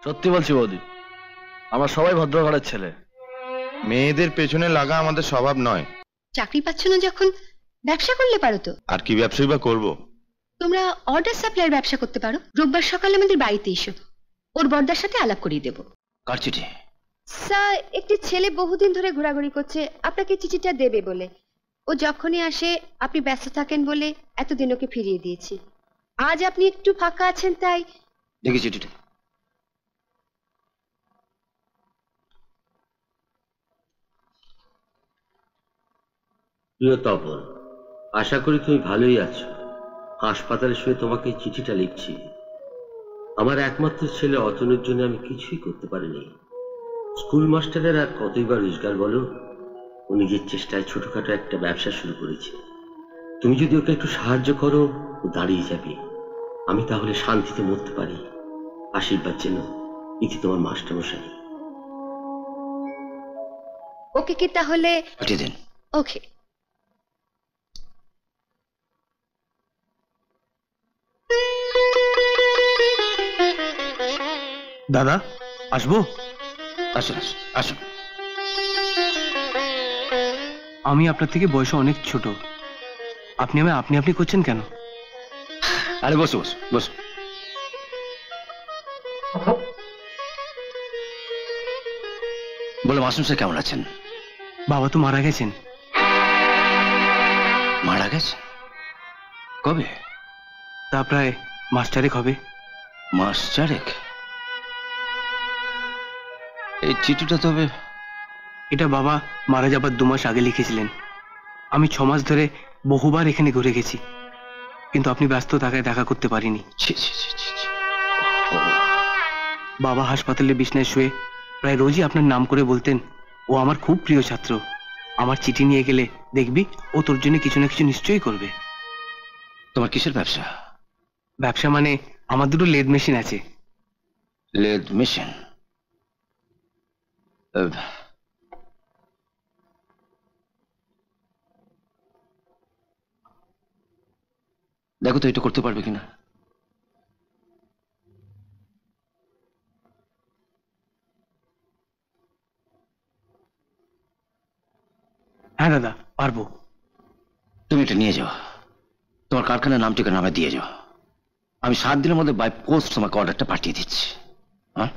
সত্যি বলছি বৌদি, আমরা সবাই ভদ্র ঘরের ছেলে। মেয়েদের পেছনে লাগা আমাদের স্বভাব নয়। চাকরি পাচ্ছ না যখন ব্যবসা করলে পারো তো। আর কি ব্যবসাই বা করবো? তোমরা অর্ডার সাপ্লাইয়ের ব্যবসা করতে পারো। রোববার সকালে আমাদের বাড়িতে এসো, ওর বর্দার সাথে আলাপ করিয়ে দেবো। কার চিঠি? স্যার, একটি ছেলে বহুদিন ধরে ঘোরাঘুরি করছে আপনাকে চিঠিটা দেবে বলে। ও যখনই আসে আপনি ব্যস্ত থাকেন বলে এতদিন ওকে ফিরিয়ে দিয়েছি। আজ আপনি একটু ফাঁকা আছেন তাই। দেখি চিঠিটা। প্রিয় তপন, আশা করি তুমি ভালোই আছো। হাসপাতালে শুয়ে তোমাকে চিঠিটা লিখছি। আমার একমাত্র ছেলে অতনুর জন্য আমি কিছুই করতে পারিনি। স্কুল মাস্টারের আর কতই বা রোজগার বলো? ও নিজের চেষ্টায় ছোটখাটো একটা ব্যবসা শুরু করেছে। তুমি যদি ওকে একটু সাহায্য করো, ও দাঁড়িয়ে যাবে। আমি তাহলে শান্তিতে মরতে পারি। আশীর্বাদ যেন। ইতি তোমার মাস্টারমশাই। ওকে কি তাহলে পাঠিয়ে দিন। ওকে। দাদা আসবো? আসুন আসুন আসুন। আমি আপনার থেকে বয়সে অনেক ছোট, আপনি আমায় আপনি আপনি করছেন কেন? আরে বসো বসো বসো। বলো মাসুম স্যার কেমন আছেন? বাবা তো মারা গেছেন। মারা গেছে? কবে? তা প্রায় মাস চারেক হবে। মাস চারেক? এই চিঠিটা তবে? এটা বাবা মারা যাবার 2 মাস আগে লিখেছিলেন। আমি 6 মাস ধরে বহুবার এখানে ঘুরে গেছি, কিন্তু আপনি ব্যস্ত থাকায় দেখা করতে পারিনি। ছি ছি ছি ছি ছি। বাবা হাসপাতালে বিছনায় শুয়ে প্রায় রোজই আপনার নাম করে বলতেন, ও আমার খুব প্রিয় ছাত্র, আমার চিঠি নিয়ে গেলে দেখবি ও তোর জন্য কিছু না কিছু নিশ্চয়ই করবে। তোমার কিসের ব্যবসা? ব্যবসা মানে আমার 2টো লেদ মেশিন আছে। Lathe machine? দেখো তো এটা করতে পারবে কিনা। হ্যাঁ দাদা পারবো। তুমি এটা নিয়ে যাও, তোমার কারখানার নাম ঠিকানা নামে দিয়ে যাও। আমি 7 দিনের মধ্যে বাই পোস্ট তোমাকে অর্ডারটা পাঠিয়ে দিচ্ছি। হ্যাঁ?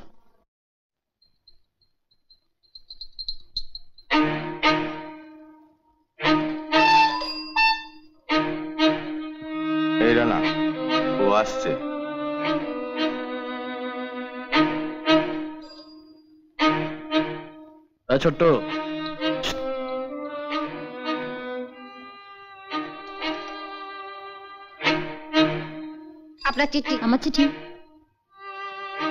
এই রানা, ও আসছে। ছোট্ট, আপনার চিঠি। আমার চিঠি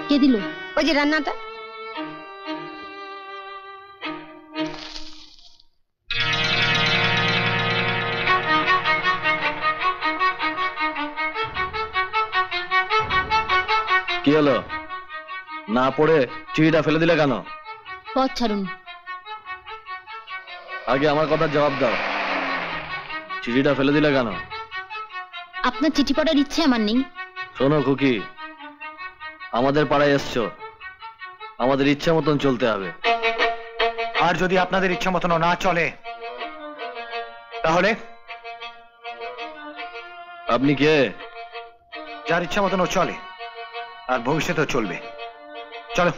কে দিল? ওই যে রান্নাটা। কি হলো? না পড়ে চিঠিটা ফেলে দিলে কেন? পথ ছাড়ুন। আগে আমার কথার জবাব দাও, চিঠিটা ফেলে দিলে কেন? আপনার চিঠি পড়ার ইচ্ছে আমার নেই। শোনো খুকি, আমাদের পাড়ায় এসছো, আমাদের ইচ্ছা মতন চলতে হবে। আর যদি আপনাদের ইচ্ছা মতন না চলে তাহলে? আপনি কে? যার ইচ্ছা মতন ও চলে, আর ভবিষ্যতেও চলবে। চলো।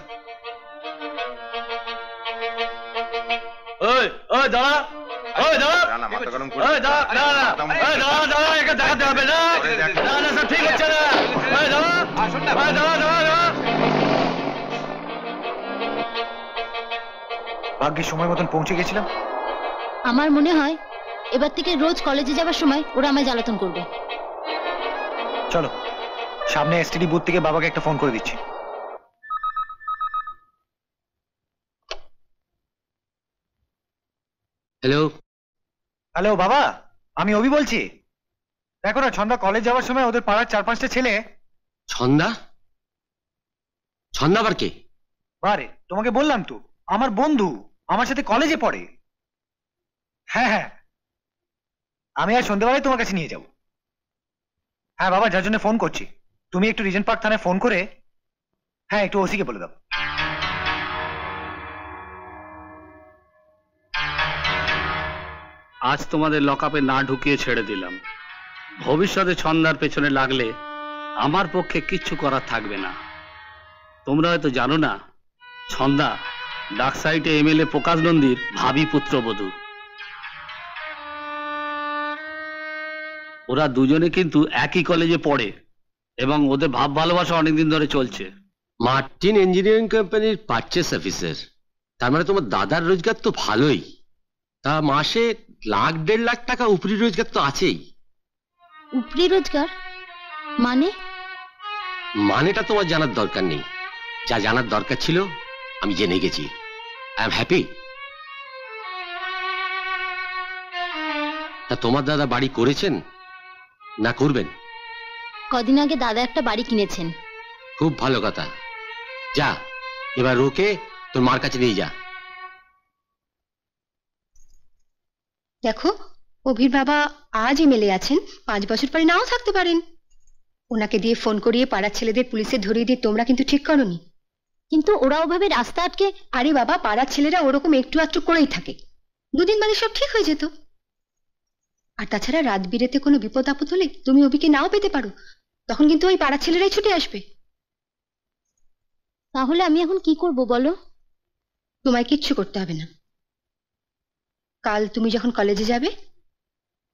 ওই ওই দাঁড়া, ওই দাঁড়া, রানা, মাথা গরম করে ওই দাঁড়া, দাঁড়া, ওই দাঁড়া, দাঁড়া, একে দেখাতে হবে না, না না সব ঠিক হচ্ছে না, ওই দাঁড়া, ওই দাঁড়া, দাঁড়া, দাঁড়া। ভাগ্যের সময় মতন পৌঁছে গেছিলাম। আমার মনে হয় এবার থেকে রোজ কলেজে যাবার সময় ওরা আমায় জ্বালাতন করবে। চলো, সামনে এসটিডি বুথ থেকে বাবাকে একটা ফোন করে দিচ্ছি। হ্যালো। হ্যালো বাবা, আমি অভি বলছি। দেখো না, ছন্দা কলেজ যাওয়ার সময় ওদের পাড়ার 4-5টা ছেলে। ছন্দা? ছন্দা আবার কে? বারে, তোমাকে বললাম তো, আমার বন্ধু, আমার সাথে কলেজে পড়ে। হ্যাঁ হ্যাঁ, আমি আর সন্ধ্যেবেলায় তোমার কাছে নিয়ে যাব। হ্যাঁ বাবা, যার জন্য ফোন করছি, তুমি একটু রিজেন্ট পার্ক থানায় ফোন করে হ্যাঁ, একটু ওসিকে বলে দাও। আজ তোমাদের লকআপে না ঢুকিয়ে ছেড়ে দিলাম। ভবিষ্যতে ছন্দার পেছনে লাগলে আমার পক্ষে কিচ্ছু করার থাকবে না। তোমরা হয়তো জানো না, ছন্দা ডাকসাইটে এমএলএ প্রকাশ নন্দীর ভাবি পুত্রবধূ। ওরা দুজনে কিন্তু একই কলেজে পড়ে এবং ওদের ভাব ভালোবাসা অনেকদিন ধরে চলছে। মার্টিন ইঞ্জিনিয়ারিং কোম্পানির পারচেস অফিসার, তার মানে তোমার দাদার রোজগার তো ভালোই। তা মাসে 1,00,000 1,50,000 টাকা উপরি রোজগার তো আছেই। উপরি রোজগার মানে? মানেটা তোমার জানার দরকার নেই, যা জানার দরকার ছিল আমি জেনে গেছি। I am happy. তা তোমার দাদা বাড়ি করেছেন না করবেন? কদিন আগে দাদা একটা বাড়ি কিনেছেন। খুব ভালো কথা। যা এবার ওকে তোর মার কাছে নিয়ে যা। দেখো, অভির বাবা আজ এমএলএ আছেন, 5 বছর পরে নাও থাকতে পারেন। ওনাকে দিয়ে ফোন করিয়ে পাড়ার ছেলেদের পুলিশে ধরিয়ে দিয়ে তোমরা কিন্তু ঠিক করোনি। কিন্তু ওরা ওভাবে রাস্তা আটকে। আরে বাবা, পাড়ার ছেলেরা ওরকম একটু একটু করেই থাকে, 2 দিন বাদে সব ঠিক হয়ে যেত। আর তাছাড়া রাত বিরেতে কোনো বিপদ আপদ হলে তুমি অভিকে নাও পেতে পারো, তখন কিন্তু ওই পাড়ার ছেলেরাই ছুটে আসবে। তাহলে আমি এখন কি করব বলো? তোমায় কিচ্ছু করতে হবে না। কাল তুমি যখন কলেজে যাবে,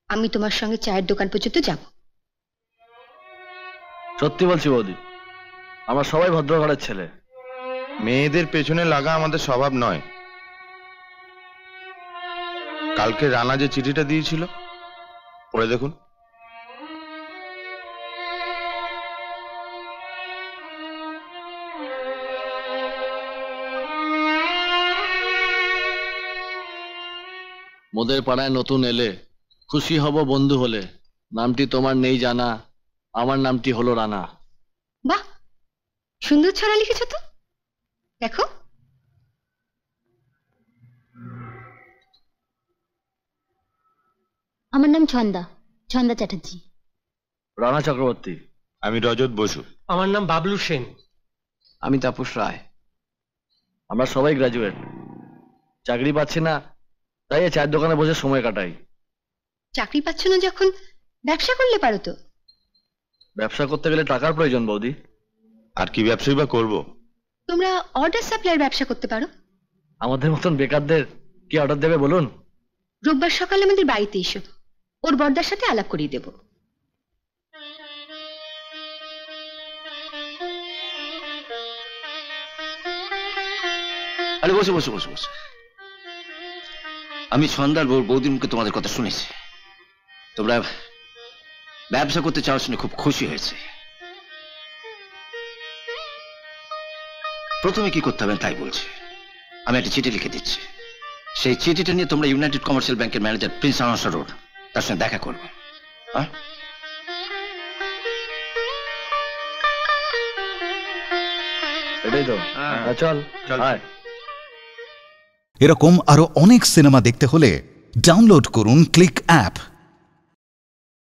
আমি তোমার সঙ্গে চায়ের দোকান পর্যন্ত যাব। সত্যি বলছি বৌদি, আমরা সবাই ভদ্র ঘরের ছেলে। মেয়েদের পেছনে লাগা আমাদের স্বভাব নয়। কালকে রানা যে চিঠিটা দিয়েছিল পড়ে দেখুন। মোদের পাড়ায় নতুন এলে, খুশি হব বন্ধু হলে। নামটি তোমার নেই জানা, আমার নামটি হলো রানা। বাহ, সুন্দর ছড়া লিখেছ তো। দেখো, আমার নাম ছন্দা, ছন্দা চ্যাটার্জি। রানা চক্রবর্তী। আমি রজত বসু। আমার নাম বাবলু সেন। আমি তাপস রায়। আমরা সবাই গ্রাজুয়েট, চাকরি পাচ্ছি না, তাই এই চায়ের দোকানে বসে সময় কাটাই। চাকরি পাচ্ছ না যখন ব্যবসা করলে পারো তো। ব্যবসা করতে গেলে টাকার প্রয়োজন বৌদি। আর কি ব্যবসাই বা করবো? তোমরা অর্ডার সাপ্লাইয়ের ব্যবসা করতে পারো। আমাদের মতন বেকারদের কি অর্ডার দেবে বলুন? রোববার সকালে আমাদের বাড়িতে এসো, ওর বর্দার সাথে আলাপ করিয়ে দেব। আরে বসে বসে বসে বসে। আমি সন্ধ্যার বৌদির মুখে তোমাদের কথা শুনেছি। তোমরা ব্যবসা করতে চাও শুনে খুব খুশি হয়েছে। প্রথমে কি করতে হবে তাই বলছি। আমি একটা চিঠি লিখে দিচ্ছি, সেই চিঠিটা নিয়ে তোমরা ইউনাইটেড কমার্শিয়াল ব্যাংকের ম্যানেজার প্রিন্স আনাসা রোড, তার সঙ্গে দেখা করবে। এটাই তো। চল চল। এরকম আরো অনেক সিনেমা দেখতে হলে ডাউনলোড করুন ক্লিক অ্যাপ।